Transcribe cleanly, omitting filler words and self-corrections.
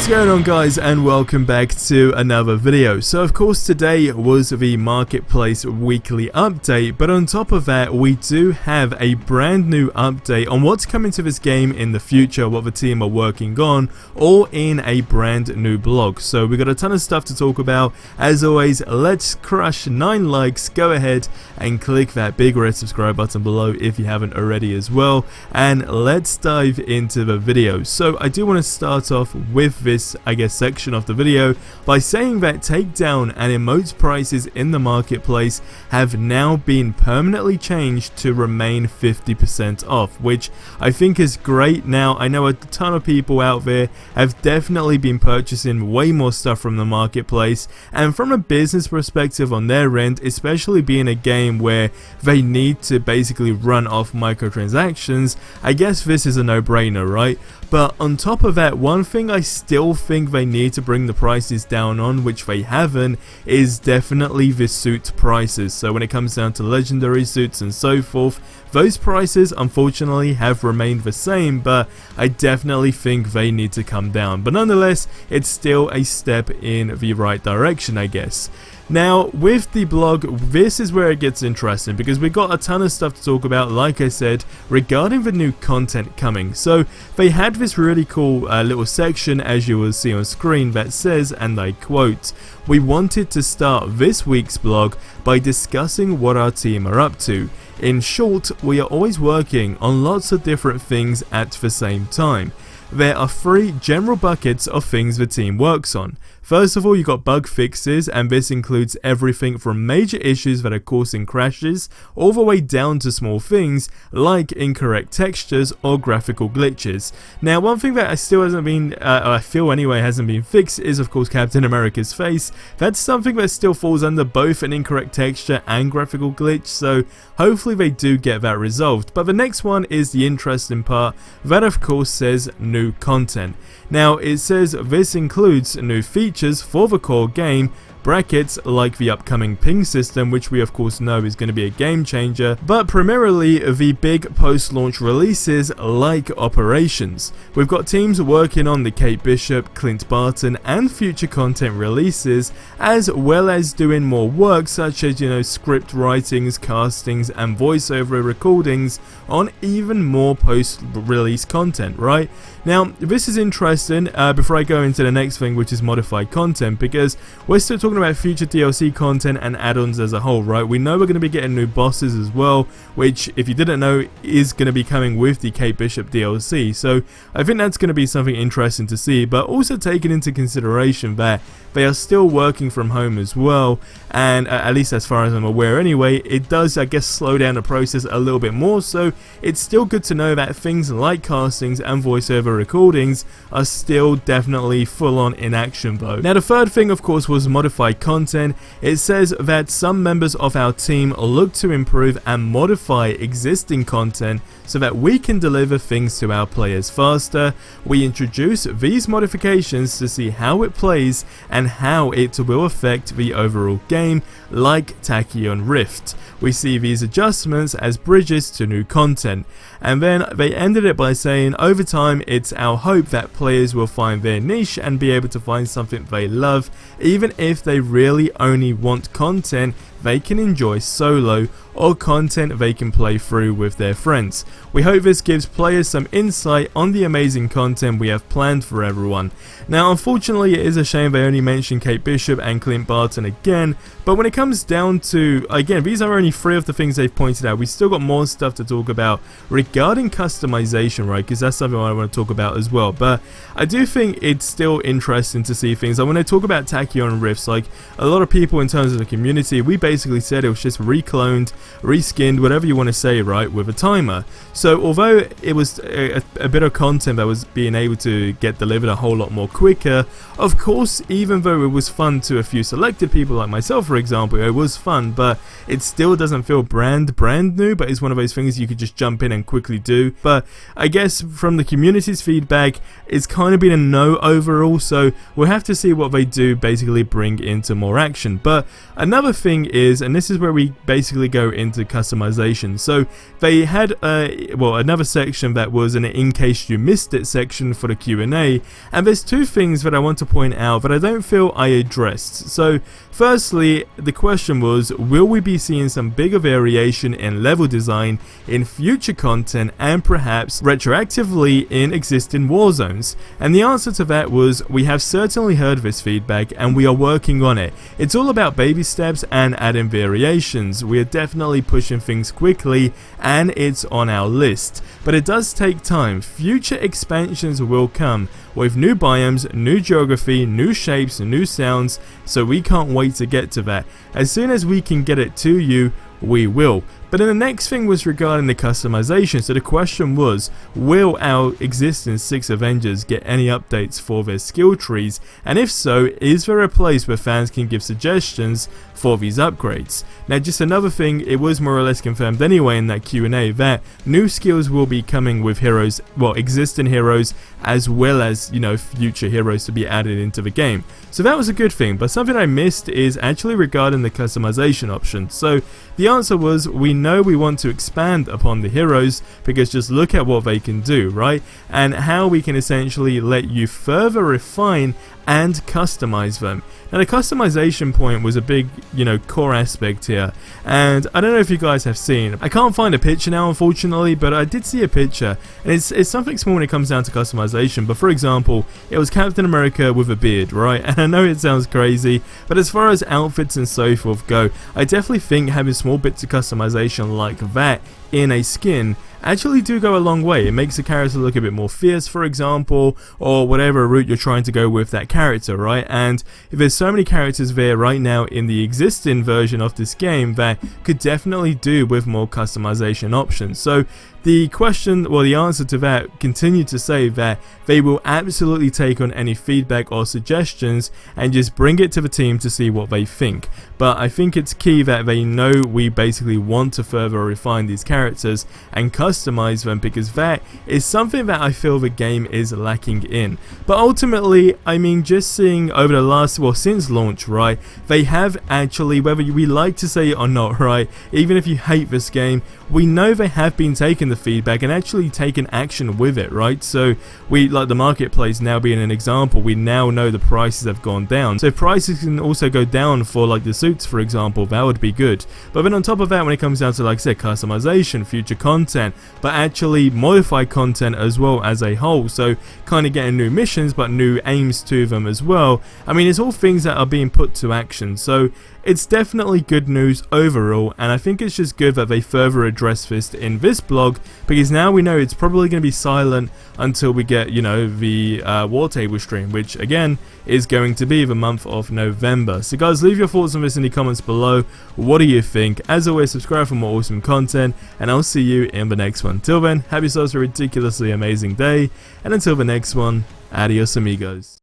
What's going on, guys, and welcome back to another video. So of course today was the marketplace weekly update, but on top of that we do have a brand new update on what's coming to this game in the future, what the team are working on, all in a brand new blog. So we got a ton of stuff to talk about. As always, let's crush 9 likes. Go ahead and click that big red subscribe button below if you haven't already as well, and let's dive into the video. So I do want to start off with this, I guess, section of the video by saying that takedown and emote prices in the marketplace have now been permanently changed to remain 50% off, which I think is great. Now I know a ton of people out there have definitely been purchasing way more stuff from the marketplace, and from a business perspective on their end, especially being a game where they need to basically run off microtransactions, I guess this is a no-brainer, right? But on top of that, one thing I still think they need to bring the prices down on, which they haven't, is definitely the suit prices. So when it comes down to legendary suits and so forth, those prices unfortunately have remained the same, but I definitely think they need to come down. But nonetheless, it's still a step in the right direction, I guess. Now, with the blog, this is where it gets interesting because we got a ton of stuff to talk about, like I said, regarding the new content coming. So they had this really cool little section, as you will see on screen, that says, and I quote, "We wanted to start this week's blog by discussing what our team are up to. In short, we are always working on lots of different things at the same time. There are 3 general buckets of things the team works on. First of all, you got bug fixes, and this includes everything from major issues that are causing crashes all the way down to small things like incorrect textures or graphical glitches. Now, one thing that still hasn't been, I feel anyway, hasn't been fixed is of course Captain America's face. That's something that still falls under both an incorrect texture and graphical glitch, so hopefully they do get that resolved. But the next one is the interesting part, that of course says new content. Now it says this includes new features for the core game, brackets like the upcoming ping system, which we of course know is going to be a game changer, but primarily the big post-launch releases like operations. We've got teams working on the Kate Bishop, Clint Barton and future content releases, as well as doing more work such as, you know, script writings, castings and voiceover recordings on even more post-release content, right? Now this is interesting before I go into the next thing, which is modified content, because we're still talking about future DLC content and add-ons as a whole, right? We know we're going to be getting new bosses as well, which if you didn't know is going to be coming with the Kate Bishop DLC, so I think that's going to be something interesting to see, but also taking into consideration that they are still working from home as well, and at least as far as I'm aware anyway, it does, I guess, slow down the process a little bit more, so it's still good to know that things like castings and voiceover recordings are still definitely full on in action though. Now the third thing of course was modified content. It says that some members of our team look to improve and modify existing content so that we can deliver things to our players faster. We introduce these modifications to see how it plays and how it will affect the overall game, like Tachyon Rift. We see these adjustments as bridges to new content. And then they ended it by saying, over time it's our hope that players will find their niche and be able to find something they love, even if they really only want content they can enjoy solo or content they can play through with their friends. We hope this gives players some insight on the amazing content we have planned for everyone. Now unfortunately it is a shame they only mentioned Kate Bishop and Clint Barton again, but when it comes down to, again, these are only 3 of the things they've pointed out. We still got more stuff to talk about regarding customization, right, because that's something I want to talk about as well. But I do think it's still interesting to see things. Like when I talk about Tachyon Rifts, like a lot of people in terms of the community, we basically said it was just recloned, reskinned, whatever you want to say, right, with a timer. So although it was a bit of content that was being able to get delivered a whole lot more quicker, of course, even though it was fun to a few selected people like myself, for example, it was fun, but it still doesn't feel brand new, but it's one of those things you could just jump in and quickly do. But I guess from the community's feedback, it's kind of been a no overall, so we'll have to see what they do basically bring into more action. But another thing is, and this is where we basically go into customization. So they had another section that was an in case you missed it section for the Q&A, and there's two things that I want to point out that I don't feel I addressed. So firstly, the question was, will we be seeing some bigger variation in level design in future content and perhaps retroactively in existing war zones? And the answer to that was, we have certainly heard this feedback and we are working on it. It's all about baby steps and adding variations. We are definitely pushing things quickly and it's on our list. But it does take time. Future expansions will come with new biomes, new geography, new shapes, new sounds, so we can't wait to get to that. As soon as we can get it to you, we will. But then the next thing was regarding the customization. So the question was, will our existing 6 Avengers get any updates for their skill trees? And if so, is there a place where fans can give suggestions for these upgrades? Now, just another thing, it was more or less confirmed anyway in that Q&A that new skills will be coming with heroes, well, existing heroes, as well as, you know, future heroes to be added into the game. So that was a good thing. But something I missed is actually regarding the customization option. So the answer was, we know we want to expand upon the heroes, because just look at what they can do, right? And how we can essentially let you further refine and customize them. Now, the customization point was a big, you know, core aspect here, and I don't know if you guys have seen, I can't find a picture now unfortunately, but I did see a picture, and it's something small when it comes down to customization. But for example, it was Captain America with a beard, right? And I know it sounds crazy, but as far as outfits and so forth go, I definitely think having small bits of customization like that in a skin actually do go a long way. It makes the character look a bit more fierce, for example, or whatever route you're trying to go with that character, right? And if there's so many characters there right now in the existing version of this game that could definitely do with more customization options. So the question, well, the answer to that continued to say that they will absolutely take on any feedback or suggestions and just bring it to the team to see what they think. But I think it's key that they know we basically want to further refine these characters and customize them, because that is something that I feel the game is lacking in. But ultimately, I mean, just seeing over the last, well, since launch, right, they have actually, whether we like to say it or not, right, even if you hate this game, we know they have been taking the feedback and actually taking action with it, right? So we, like the marketplace now being an example, we now know the prices have gone down. So if prices can also go down for like the suits, for example, that would be good. But then on top of that, when it comes down to, like I said, customization, future content, but actually modified content as well as a whole, so kind of getting new missions but new aims to them as well, I mean, it's all things that are being put to action. So it's definitely good news overall, and I think it's just good that they further address this in this blog, because now we know it's probably going to be silent until we get, you know, the War Table stream, which again is going to be the month of November. So guys, leave your thoughts on this in the comments below. What do you think? As always, subscribe for more awesome content, and I'll see you in the next one. Till then, have yourselves a ridiculously amazing day, and until the next one, adios amigos.